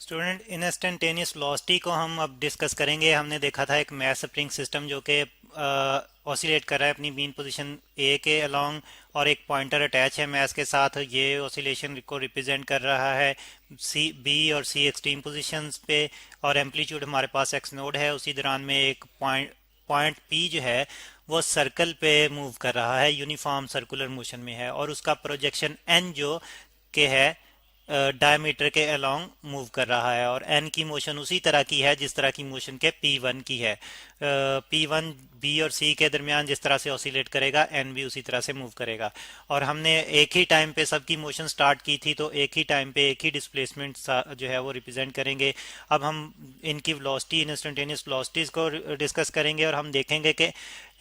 Student instantaneous velocity को हम अब डिस्कस करेंगे। हमने देखा था एक मैस स्प्रिंग सिस्टम जो कि ऑसिलेट कर रहा है अपनी मीन पोजीशन ए के अलोंग, और एक पॉइंटर अटैच है मैस के साथ। ये ऑसिलेशन को रिप्रेजेंट कर रहा है सी बी और सी एक्सट्रीम पोजीशंस पे, और एम्पलीट्यूड हमारे पास एक्स नोड है। उसी दौरान में एक पॉइंट पॉइंट पी जो है वो सर्कल पे मूव कर रहा है, यूनिफॉर्म सर्कुलर मोशन में है, और उसका प्रोजेक्शन एन जो के है डायमीटर के अलोंग मूव कर रहा है। और एन की मोशन उसी तरह की है जिस तरह की मोशन के पी वन की है। पी वन बी और सी के दरमियान जिस तरह से ऑसिलेट करेगा, एन भी उसी तरह से मूव करेगा। और हमने एक ही टाइम पे सबकी मोशन स्टार्ट की थी, तो एक ही टाइम पे एक ही डिस्प्लेसमेंट जो है वो रिप्रेजेंट करेंगे। अब हम इनकी वेलोसिटी, इंस्टेंटेनियस वेलोसिटीज को डिस्कस करेंगे, और हम देखेंगे कि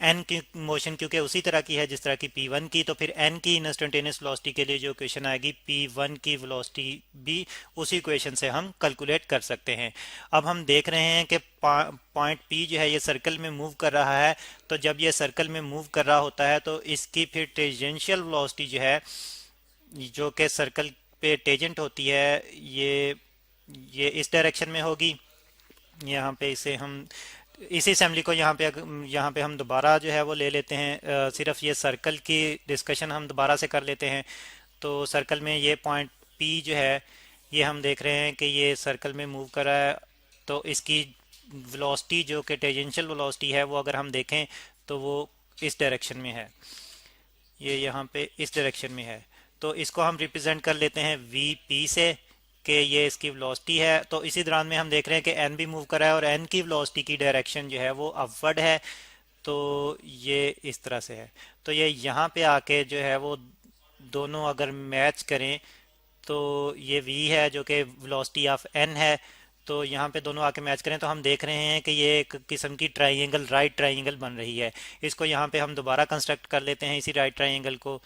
एन की मोशन क्योंकि उसी तरह की है जिस तरह की पी वन की, तो फिर एन की इंस्टेंटेनियस वेलोसिटी के लिए जो इक्वेशन आएगी, पी वन की वेलोसिटी भी उसी इक्वेशन से हम कैलकुलेट कर सकते हैं। अब हम देख रहे हैं कि पॉइंट पी जो है ये सर्कल में मूव कर रहा है। तो जब ये सर्कल में मूव कर रहा होता है तो इसकी फिर टेंजेंशियल वेलोसिटी जो है, जो कि सर्कल पे टेंजेंट होती है, ये इस डायरेक्शन में होगी। यहाँ पे इसे हम इसी असेंबली को यहाँ पे हम दोबारा जो है वो ले लेते हैं। सिर्फ ये सर्कल की डिस्कशन हम दोबारा से कर लेते हैं। तो सर्कल में ये पॉइंट पी जो है, ये हम देख रहे हैं कि ये सर्कल में मूव कर रहा है। तो इसकी वेलोसिटी जो कि टेंजेंशियल वेलोसिटी है, वो अगर हम देखें तो वो इस डायरेक्शन में है, ये यहाँ पे इस डायरेक्शन में है। तो इसको हम रिप्रेजेंट कर लेते हैं वी पी से, कि ये इसकी वेलोसिटी है। तो इसी दौरान में हम देख रहे हैं कि एन भी मूव कर रहा है, और एन की वेलोसिटी की डायरेक्शन जो है वो अपवर्ड है। तो ये इस तरह से है। तो ये यहाँ पे आके जो है वो दोनों अगर मैच करें, तो ये v है जो कि वेलोसिटी ऑफ n है। तो यहाँ पे दोनों आके मैच करें तो हम देख रहे हैं कि ये एक किस्म की ट्राइंगल, राइट ट्राइंगल बन रही है। इसको यहाँ पे हम दोबारा कंस्ट्रक्ट कर लेते हैं इसी राइट ट्राइंगल को,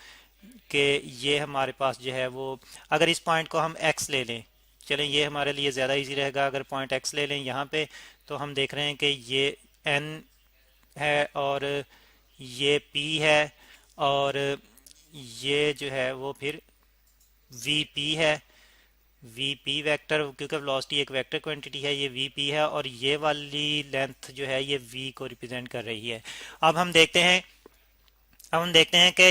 कि ये हमारे पास जो है वो, अगर इस पॉइंट को हम x ले लें, चलें ये हमारे लिए ज़्यादा इजी रहेगा। अगर पॉइंट x ले लें यहाँ पे, तो हम देख रहे हैं कि ये n है, और ये p है, और ये जो है वो फिर वी पी है। वी पी वैक्टर, क्योंकि वेलोसिटी एक वेक्टर क्वांटिटी है, ये वी पी है, और ये वाली लेंथ जो है ये वी को रिप्रेजेंट कर रही है। अब हम देखते हैं अब हम देखते हैं कि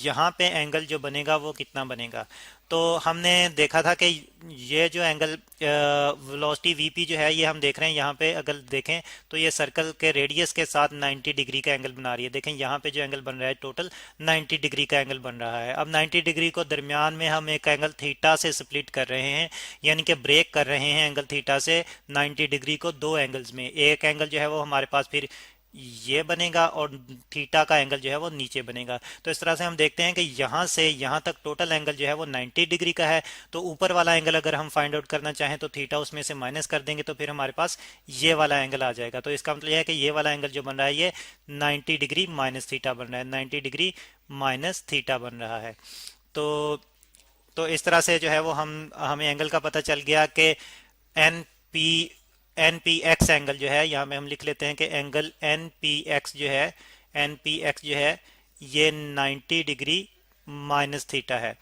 यहाँ पे एंगल जो बनेगा वो कितना बनेगा। तो हमने देखा था कि ये जो एंगल वेलोसिटी वीपी जो है, ये हम देख रहे हैं यहाँ पे अगर देखें तो ये सर्कल के रेडियस के साथ 90 डिग्री का एंगल बना रही है। देखें यहाँ पे जो एंगल बन रहा है टोटल 90 डिग्री का एंगल बन रहा है। अब 90 डिग्री को दरमियान में हम एक एंगल थीटा से स्प्लिट कर रहे हैं, यानी कि ब्रेक कर रहे हैं एंगल थीटा से 90 डिग्री को दो एंगल्स में। एक एंगल जो है वो हमारे पास फिर ये बनेगा, और थीटा का एंगल जो है वो नीचे बनेगा। तो इस तरह से हम देखते हैं कि यहाँ से यहाँ तक टोटल एंगल जो है वो 90 डिग्री का है। तो ऊपर वाला एंगल अगर हम फाइंड आउट करना चाहें तो थीटा उसमें से माइनस कर देंगे, तो फिर हमारे पास ये वाला एंगल आ जाएगा। तो इसका मतलब यह है कि ये वाला एंगल जो बन रहा है ये 90 डिग्री माइनस थीटा बन रहा है, 90 डिग्री माइनस थीटा बन रहा है। तो तो इस तरह से जो है वो हमें एंगल का पता चल गया कि N P N P X angle जो है, यहाँ में हम लिख लेते हैं कि एंगल एन पी एक्स जो है, एन पी एक्स जो है ये 90 डिग्री माइनस थीटा है।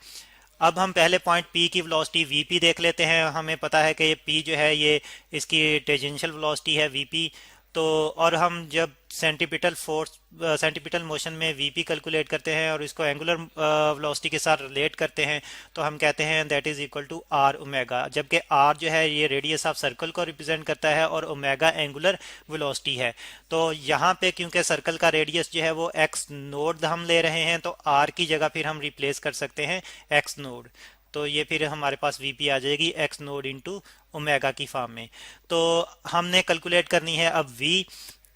अब हम पहले पॉइंट पी की वेलोसिटी वीपी देख लेते हैं। हमें पता है कि ये पी जो है ये इसकी टेंजेंशियल वेलोसिटी है वीपी। तो और हम जब सेंटीपिटल फोर्स, सेंटीपिटल मोशन में वीपी कैलकुलेट करते हैं और इसको एंगुलर वेलोसिटी के साथ रिलेट करते हैं, तो हम कहते हैं that is equal to R omega. जबकि आर जो है ये रेडियस ऑफ सर्कल को रिप्रेजेंट करता है, और ओमेगा एंगुलर वेलोसिटी है। तो यहाँ पे क्योंकि सर्कल का रेडियस जो है वो एक्स नोड हम ले रहे हैं, तो आर की जगह फिर हम रिप्लेस कर सकते हैं एक्स नोड। तो ये फिर हमारे पास वीपी आ जाएगी एक्स नोड इंटू ओमेगा की फॉर्म में। तो हमने कैलकुलेट करनी है अब वी।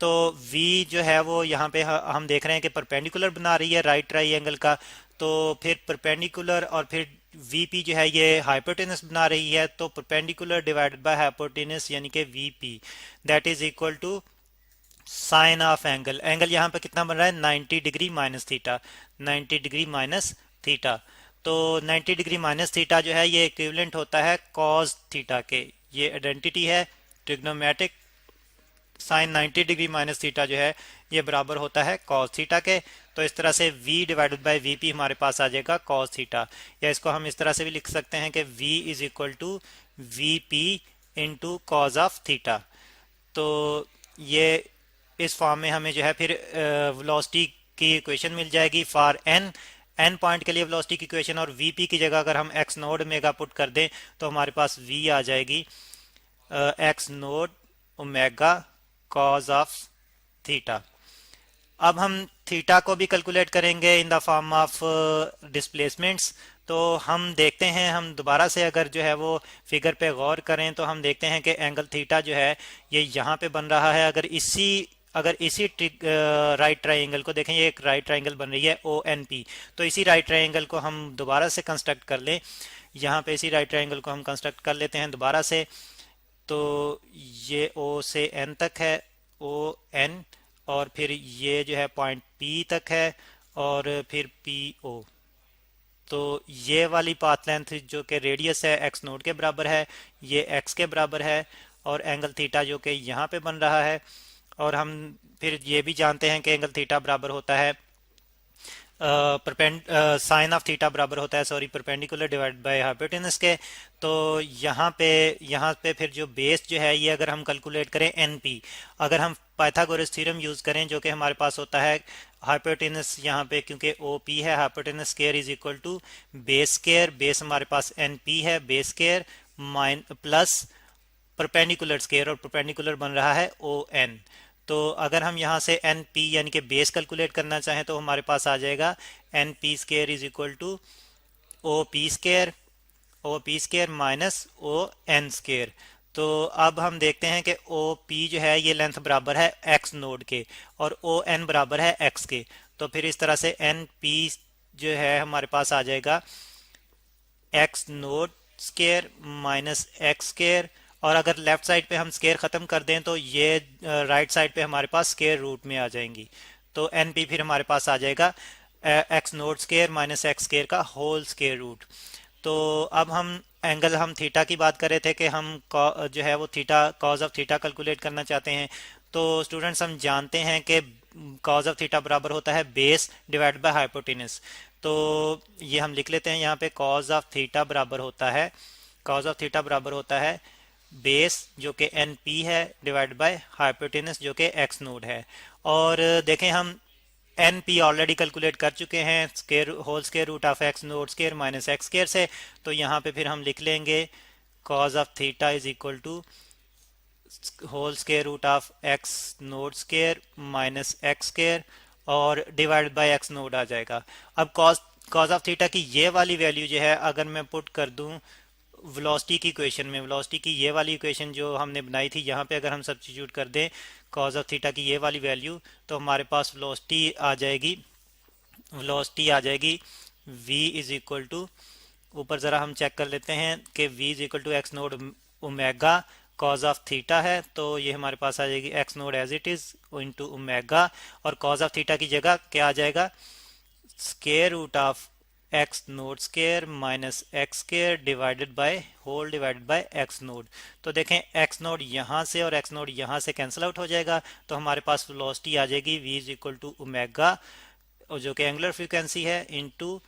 तो v जो है वो यहाँ पे हम देख रहे हैं कि परपेंडिकुलर बना रही है राइट ट्राइंगल का। तो फिर परपेंडिकुलर और फिर vp जो है ये हाइपोटेनस बना रही है। तो परपेंडिकुलर डिवाइडेड बाय हाइपोटेनस यानी कि vp that is equal to sine of angle. Angle यहाँ पे कितना बन रहा है 90 degree minus theta, 90 degree minus theta. तो 90 डिग्री माइनस थीटा जो है ये इक्विवेलेंट होता है कॉस थीटा के। ये आइडेंटिटी है trigonometric. Sine 90 degree minus theta जो है ये बराबर होता है कॉस थीटा के। तो इस तरह से v divided by V P हमारे पास आ जाएगा कॉस थीटा। या इसको हम इस तरह से भी लिख सकते हैं कि v is equal to V P into cos of theta. तो ये इस फॉर्म में हमें जो है फिर वेलोसिटी की इक्वेशन मिल जाएगी फॉर एन। एन पॉइंट के लिए वेलोसिटी की इक्वेशन, और वीपी की जगह अगर हम एक्स नोड ओमेगा पुट कर दें तो हमारे पास वी आ जाएगी X naught omega cos of theta. अब हम थीटा को भी कैलकुलेट करेंगे in the form of displacements. तो हम देखते हैं, हम दोबारा से अगर जो है वो फिगर पे गौर करें तो हम देखते हैं कि एंगल थीटा जो है ये यहाँ पे बन रहा है। अगर इसी राइट ट्राइंगल को देखें, ये एक राइट ट्राइंगल बन रही है ओ एन पी। तो इसी राइट ट्राइंगल को हम दोबारा से कंस्ट्रक्ट कर लें। यहाँ पे इसी राइट ट्राइंगल को हम कंस्ट्रक्ट कर लेते हैं दोबारा से। तो ये ओ से एन तक है, ओ एन, और फिर ये जो है पॉइंट पी तक है, और फिर पी ओ। तो ये वाली पाथ लेंथ जो कि रेडियस है एक्स नोड के बराबर है, ये एक्स के बराबर है, और एंगल थीटा जो कि यहाँ पे बन रहा है। और हम फिर ये भी जानते हैं कि एंगल थीटा बराबर होता है साइन ऑफ थीटा बराबर होता है, sorry, perpendicular divide by hypotenuse के। तो यहाँ पे फिर जो बेस जो है ये अगर हम कैलकुलेट करें एन पी, अगर हम पाइथागोरस थ्योरम यूज करें जो कि हमारे पास होता है हाइपोटेनस यहाँ पे, क्योंकि ओ पी है, hypotenuse square is equal to base square, base हमारे पास एन पी है, base square mine plus perpendicular square, और परपेंडिकुलर बन रहा है ओ एन। तो अगर हम यहाँ से एन पी यानी कि बेस कैलकुलेट करना चाहें तो हमारे पास आ जाएगा N P square is equal to O P square minus O N square. तो अब हम देखते हैं कि ओ पी जो है ये लेंथ बराबर है एक्स नोड के, और ओ एन बराबर है एक्स के। तो फिर इस तरह से एन पी जो है हमारे पास आ जाएगा x node square minus x square, और अगर लेफ्ट साइड पे हम स्क्वायर खत्म कर दें तो ये राइट साइड पे हमारे पास स्क्वायर रूट में आ जाएंगी। तो एन पी फिर हमारे पास आ जाएगा x note square minus x square का होल स्क्वायर रूट। तो अब हम थीटा की बात कर रहे थे कि हम जो है वो theta cause of theta calculate करना चाहते हैं। तो स्टूडेंट्स हम जानते हैं कि कॉज ऑफ थीटा बराबर होता है बेस डिवाइड बाय हाइपोटेनस। तो ये हम लिख लेते हैं यहाँ पे, कॉज ऑफ थीटा बराबर होता है बेस जो कि एन पी है डिवाइड बाय हाइपोटेनस जो कि एक्स नोड है। और देखें हम एन पी ऑलरेडी कैलकुलेट कर चुके हैं square whole square root of X naught square minus X square से। तो यहाँ पे फिर हम लिख लेंगे cos of theta is equal to whole square root of X naught square minus X square, और डिवाइड बाय एक्स नोड आ जाएगा। अब कॉज ऑफ थीटा की ये वाली वैल्यू जो है अगर मैं पुट कर दूं वेलोसिटी की इक्वेशन में, वेलोसिटी की ये वाली इक्वेशन जो हमने बनाई थी यहाँ पे अगर हम सब्स्टिट्यूट कर दें कॉज ऑफ थीटा की ये वाली वैल्यू, तो हमारे पास वेलोसिटी आ जाएगी v इज इक्वल टू, ऊपर ज़रा हम चेक कर लेते हैं कि v is equal to X naught omega cos of theta है। तो ये हमारे पास आ जाएगी X naught as it is into omega, और कॉज ऑफ थीटा की जगह क्या आ जाएगा, square root of X naught square minus X square divided by whole divided by X naught. तो देखें एक्स नोड यहाँ से और एक्स नोड यहाँ से कैंसिल आउट हो जाएगा, तो हमारे पास वेलोसिटी आ जाएगी v is equal to omega, जो कि एंगुलर फ्रीक्वेंसी है, into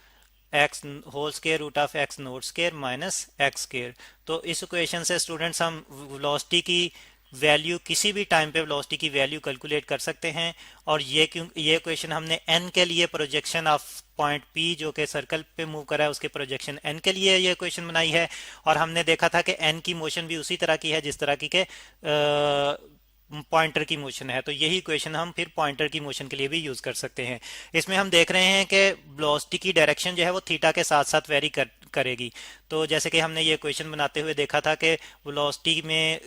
X whole square root of X naught square minus X square. तो इस इक्वेशन से स्टूडेंट्स हम वेलोसिटी की वैल्यू, किसी भी टाइम पे वेलोसिटी की वैल्यू कैलकुलेट कर सकते हैं। और ये इक्वेशन हमने n के लिए प्रोजेक्शन ऑफ पॉइंट P जो कि सर्कल पे मूव कर रहा है उसके प्रोजेक्शन n के लिए ये इक्वेशन बनाई है, और हमने देखा था कि n की मोशन भी उसी तरह की है जिस तरह की के पॉइंटर की मोशन है। तो यही इक्वेशन हम फिर पॉइंटर की मोशन के लिए भी यूज कर सकते हैं। इसमें हम देख रहे हैं कि वेलोसिटी की डायरेक्शन जो है वो थीटा के साथ साथ वेरी करेगी। तो जैसे कि हमने ये इक्वेशन बनाते हुए देखा था कि वेलोसिटी में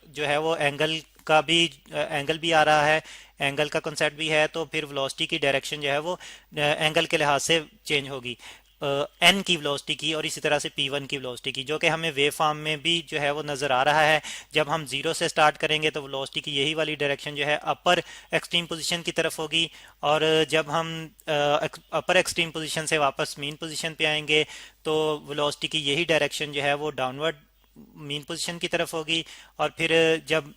जो है वो एंगल भी आ रहा है, एंगल का कंसेप्ट भी है, तो फिर वेलोसिटी की डायरेक्शन जो है वो एंगल के लिहाज से चेंज होगी, एन की वेलोसिटी की, और इसी तरह से p1 की वेलोसिटी की, जो कि हमें वेव फॉर्म में भी जो है वो नज़र आ रहा है। जब हम जीरो से स्टार्ट करेंगे तो वेलोसिटी की यही वाली डायरेक्शन जो है अपर एक्सट्रीम पोजीशन की तरफ होगी, और जब हम अपर एक्सट्रीम पोजीशन से वापस मीन पोजीशन पे आएंगे तो वेलोसिटी की यही डायरेक्शन जो है वो डाउनवर्ड मीन पोजीशन की तरफ होगी। और फिर जब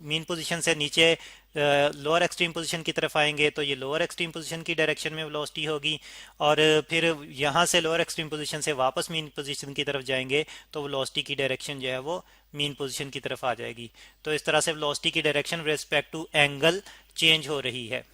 मीन पोजीशन से नीचे लोअर एक्सट्रीम पोजीशन की तरफ आएंगे तो ये लोअर एक्सट्रीम पोजीशन की डायरेक्शन में वेलोसिटी होगी, और फिर यहाँ से लोअर एक्सट्रीम पोजीशन से वापस मीन पोजीशन की तरफ जाएंगे तो वेलोसिटी की डायरेक्शन जो है वो मीन पोजीशन की तरफ आ जाएगी। तो इस तरह से वेलोसिटी की direction respect to angle change हो रही है।